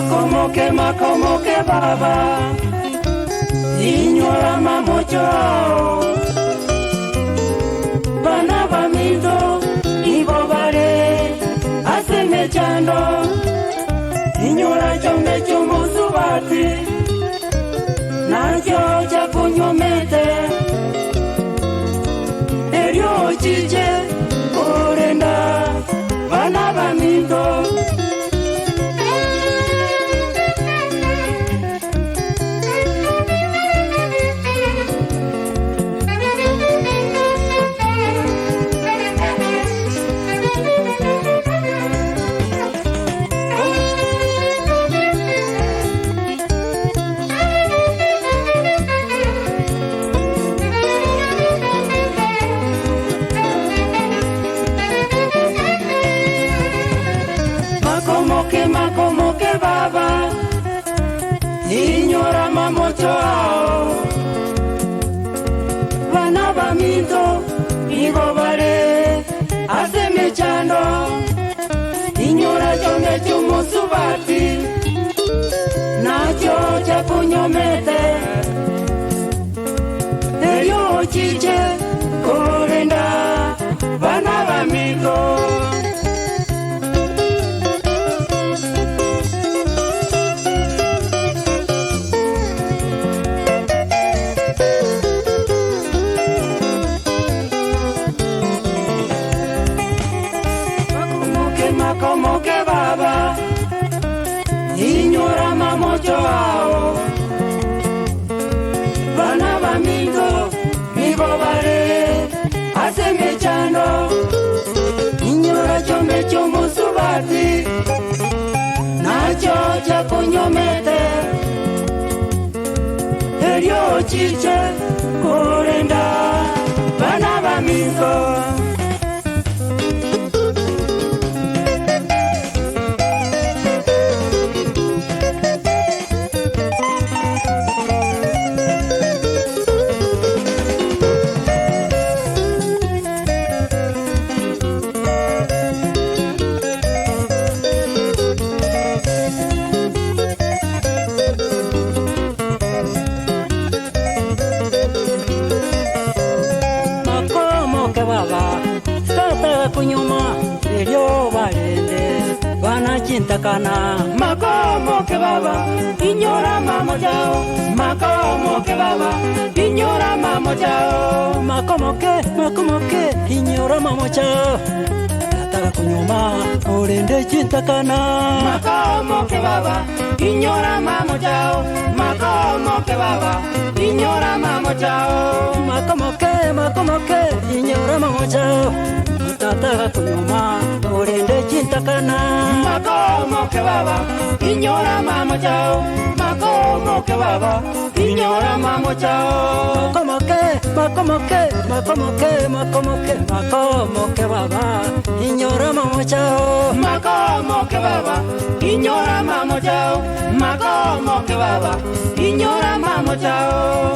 makomoke baba, inyora mamocho, bana bamindo, ibobare, aseme chando, inyora chombe chomusubati, nacho chakunyomete, erio chiche, orenda, bana bamindo. Makomoke baba, inyora mamocho ao, bana bamindo, igobare, aseme chando, inyora chonde chumusubati, nacho chakunyomete, erio chiche, korenda, bana bamindo. Makomoke baba, inyora mamocho ao, bana bamindo, mibobare, aseme chando, inyora chombe chomusubati, nacho chakunyomete, erio chiche, korenda, bana bamindo. Kunyuma erio balende bana chintakana makomoke baba inyora mamo jao makomoke baba inyora mamo jao makomoke inyora mamo jao tata kunyuma olende chintakana makomoke baba inyora mamo jao makomoke baba inyora mamo jao makomoke inyora mamo jao tata kunyuma olende chintakana makomoke baba inyora mamo jao makomoke baba inyora mamo jao makomoke baba inyora mamo jao makomoke baba inyora mamo jao makomoke baba inyora mamo jao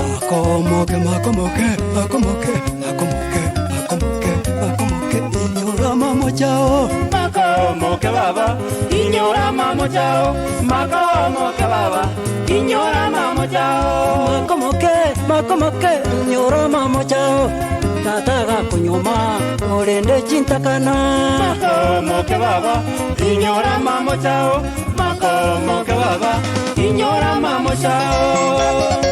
makomoke inyora mamo jao makomoke baba inyora mamo jao makomoke baba inyora mamo jao makomoke inyora mamo jao tata kunyuma olende chintakana makomoke baba inyora mamo jao makomoke baba inyora mamo jao